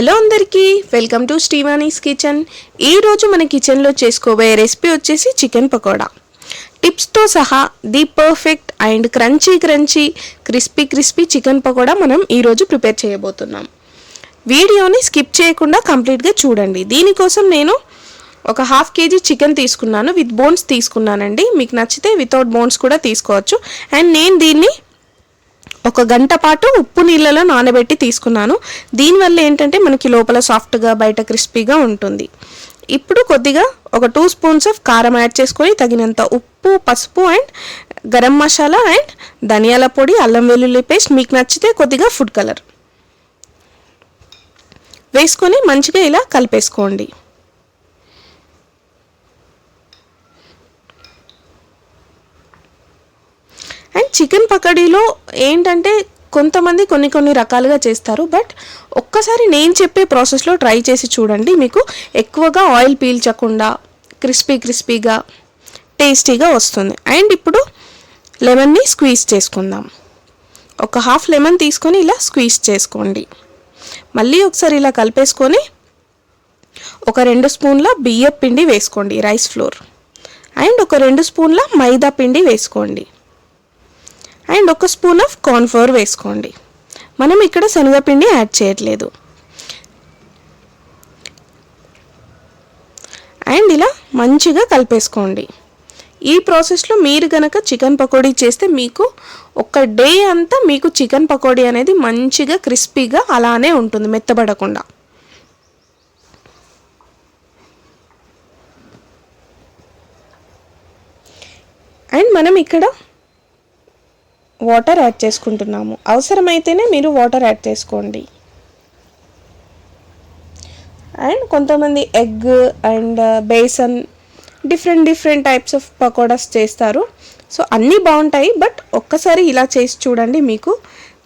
Hello అందరికీ welcome to శ్రీవాణీస్ kitchen. ఈరోజు మన కిచెన్లో చేసుకోబోయే రెసిపీ వచ్చేసి చికెన్ పకోడా. టిప్స్తో సహా the perfect and crunchy crispy chicken pakoda మనం ఈరోజు ప్రిపేర్ చేయబోతున్నాం. వీడియోని స్కిప్ చేయకుండా కంప్లీట్గా చూడండి. దీనికోసం నేను ఒక 1/2 kg చికెన్ తీసుకున్నాను, విత్ బోన్స్ తీసుకున్నానండి. మీకు నచ్చితే వితౌట్ బోన్స్ కూడా తీసుకోవచ్చు. అండ్ నేను దీన్ని ఒక గంట పాటు ఉప్పు నీళ్ళలో నానబెట్టి తీసుకున్నాను. దీనివల్ల ఏంటంటే మనకి లోపల సాఫ్ట్గా బయట క్రిస్పీగా ఉంటుంది. ఇప్పుడు కొద్దిగా ఒక 2 స్పూన్స్ ఆఫ్ కారం యాడ్ చేసుకొని తగినంత ఉప్పు, పసుపు అండ్ గరం మసాలా అండ్ ధనియాల పొడి, అల్లం వెల్లుల్లి పేస్ట్, మీకు నచ్చితే కొద్దిగా ఫుడ్ కలర్ వేసుకొని మంచిగా ఇలా కలిపేసుకోండి. అండ్ చికెన్ పకోడీలో ఏంటంటే కొంతమంది కొన్ని రకాలుగా చేస్తారు. బట్ ఒక్కసారి నేను చెప్పే ప్రాసెస్లో ట్రై చేసి చూడండి. మీకు ఎక్కువగా ఆయిల్ పీల్చకుండా క్రిస్పీగా టేస్టీగా వస్తుంది. అండ్ ఇప్పుడు లెమన్ని స్క్వీజ్ చేసుకుందాం. ఒక 1/2 లెమన్ తీసుకొని ఇలా స్క్వీజ్ చేసుకోండి. మళ్ళీ ఒకసారి ఇలా కలిపేసుకొని ఒక 2 స్పూన్ల బియ్యం పిండి వేసుకోండి, రైస్ ఫ్లోర్. అండ్ ఒక 2 స్పూన్ల మైదా పిండి వేసుకోండి. అండ్ 1 స్పూన్ ఆఫ్ కార్న్ఫ్లోర్ వేసుకోండి. మనం ఇక్కడ శనగపిండి యాడ్ చేయట్లేదు. అండ్ ఇలా మంచిగా కలిపేసుకోండి. ఈ ప్రాసెస్లో మీరు కనుక చికెన్ పకోడీ చేస్తే మీకు ఒక డే అంతా మీకు చికెన్ పకోడీ అనేది మంచిగా క్రిస్పీగా అలానే ఉంటుంది, మెత్తబడకుండా. అండ్ మనం ఇక్కడ వాటర్ యాడ్ చేసుకుంటున్నాము. అవసరమైతేనే మీరు వాటర్ యాడ్ చేసుకోండి. అండ్ కొంతమంది egg and besan different types of pakodas చేస్తారు. సో అన్నీ బాగుంటాయి. బట్ ఒక్కసారి ఇలా చేసి చూడండి, మీకు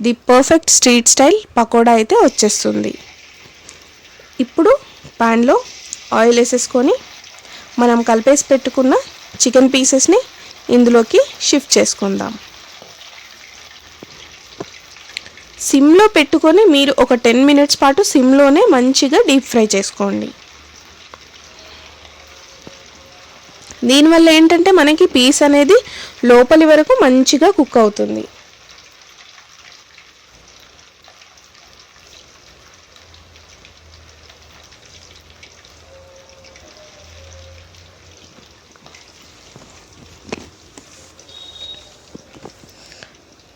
the perfect street style pakoda అయితే వచ్చేస్తుంది. ఇప్పుడు ప్యాన్లో ఆయిల్ వేసేసుకొని మనం కలిపేసి పెట్టుకున్న చికెన్ పీసెస్ని ఇందులోకి షిఫ్ట్ చేసుకుందాం. సిమ్లో పెట్టుకొని మీరు ఒక 10 minutes పాటు సిమ్లోనే మంచిగా డీప్ ఫ్రై చేసుకోండి. దీనివల్ల ఏంటంటే మనకి పీస్ అనేది లోపలి వరకు మంచిగా కుక్ అవుతుంది.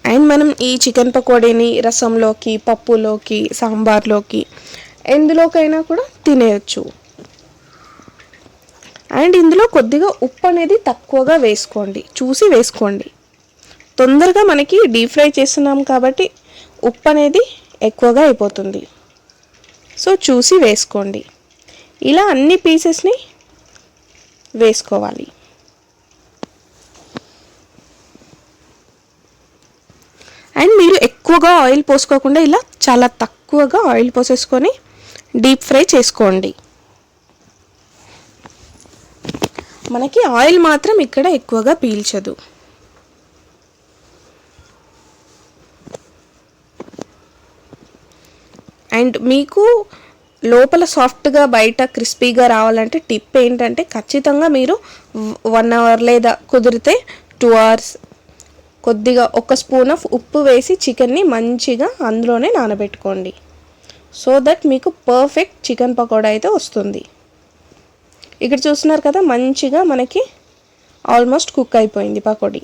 అండ్ మనం ఈ చికెన్ పకోడీని రసంలోకి, పప్పులోకి, సాంబార్లోకి ఎందులోకైనా కూడా తినేయచ్చు. అండ్ ఇందులో కొద్దిగా ఉప్పు అనేది తక్కువగా వేసుకోండి, చూసి వేసుకోండి. తొందరగా మనకి డీప్ ఫ్రై చేస్తున్నాం కాబట్టి ఉప్పు అనేది ఎక్కువగా అయిపోతుంది. సో చూసి వేసుకోండి. ఇలా అన్ని పీసెస్ని వేసుకోవాలి. అండ్ మీరు ఎక్కువగా ఆయిల్ పోసుకోకుండా ఇలా చాలా తక్కువగా ఆయిల్ పోసేసుకొని డీప్ ఫ్రై చేసుకోండి. మనకి ఆయిల్ మాత్రం ఇక్కడ ఎక్కువగా పీల్చదు. అండ్ మీకు లోపల సాఫ్ట్గా బయట క్రిస్పీగా రావాలంటే టిప్ ఏంటంటే ఖచ్చితంగా మీరు 1 hour లేదా కుదిరితే 2 hours కొద్దిగా 1 స్పూన్ ఆఫ్ ఉప్పు వేసి చికెన్ని మంచిగా అందులోనే నానబెట్టుకోండి. సో దట్ మీకు పర్ఫెక్ట్ చికెన్ పకోడా అయితే వస్తుంది. ఇక్కడ చూస్తున్నారు కదా, మంచిగా మనకి ఆల్మోస్ట్ కుక్ అయిపోయింది పకోడీ.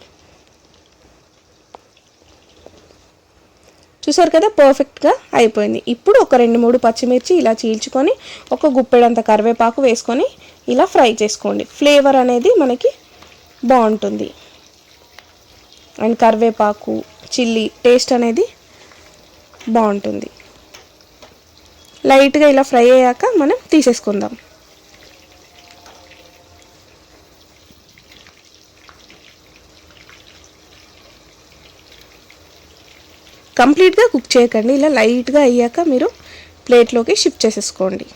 చూసారు కదా, పర్ఫెక్ట్గా అయిపోయింది. ఇప్పుడు ఒక 2-3 పచ్చిమిర్చి ఇలా చీల్చుకొని ఒక గుప్పెడంత కరివేపాకు వేసుకొని ఇలా ఫ్రై చేసుకోండి. ఫ్లేవర్ అనేది మనకి బాగుంటుంది. అండ్ కరివేపాకు, చిల్లీ టేస్ట్ అనేది బాగుంటుంది. లైట్గా ఇలా ఫ్రై అయ్యాక మనం తీసేసుకుందాం. కంప్లీట్గా కుక్ చేయకండి. ఇలా లైట్గా అయ్యాక మీరు ప్లేట్లోకి షిఫ్ట్ చేసేసుకోండి.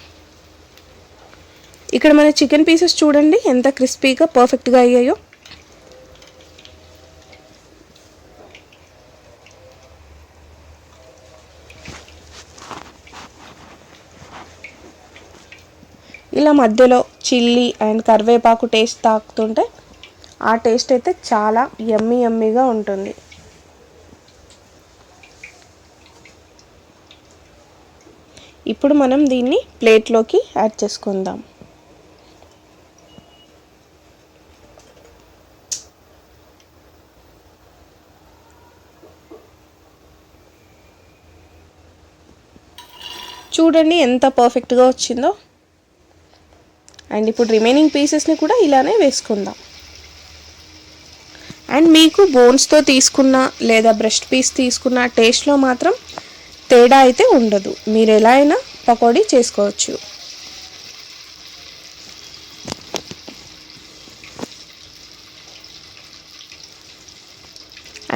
ఇక్కడ మన చికెన్ పీసెస్ చూడండి ఎంత క్రిస్పీగా పర్ఫెక్ట్గా అయ్యాయో. ఇలా మధ్యలో చిల్లీ అండ్ కరివేపాకు టేస్ట్ తాకుతుంటే ఆ టేస్ట్ అయితే చాలా యమ్మీగా ఉంటుంది. ఇప్పుడు మనం దీన్ని ప్లేట్లోకి యాడ్ చేసుకుందాం. చూడండి ఎంత పర్ఫెక్ట్గా వచ్చిందో. అండ్ ఇప్పుడు రిమైనింగ్ పీసెస్ని కూడా ఇలానే వేసుకుందాం. అండ్ మీకు బోన్స్తో తీసుకున్న లేదా బ్రెస్ట్ పీస్ తీసుకున్న టేస్ట్లో మాత్రం తేడా అయితే ఉండదు. మీరు ఎలా అయినా పకోడీ చేసుకోవచ్చు.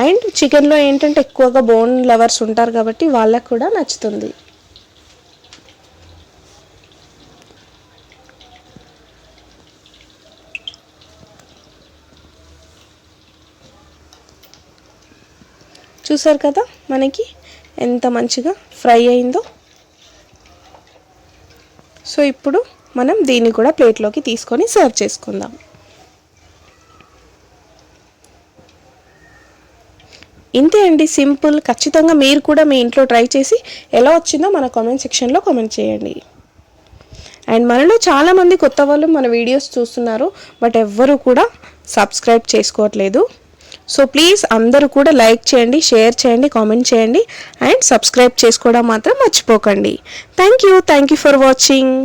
అండ్ చికెన్లో ఏంటంటే ఎక్కువగా బోన్ లవర్స్ ఉంటారు కాబట్టి వాళ్ళకు కూడా నచ్చుతుంది. చూసారు కదా మనకి ఎంత మంచిగా ఫ్రై అయిందో. సో ఇప్పుడు మనం దీన్ని కూడా ప్లేట్లోకి తీసుకొని సర్వ్ చేసుకుందాం. ఇంతే అండి, సింపుల్. ఖచ్చితంగా మీరు కూడా మీ ఇంట్లో ట్రై చేసి ఎలా వచ్చిందో మన కామెంట్ సెక్షన్లో కామెంట్ చేయండి. అండ్ మనలో చాలామంది కొత్త వాళ్ళు మన వీడియోస్ చూస్తున్నారు, బట్ ఎవ్వరూ కూడా సబ్స్క్రైబ్ చేసుకోవట్లేదు. సో ప్లీజ్ అందరూ కూడా లైక్ చేయండి, షేర్ చేయండి, కామెంట్ చేయండి అండ్ సబ్స్క్రైబ్ చేసుకోవడం మాత్రం మర్చిపోకండి. Thank you for watching.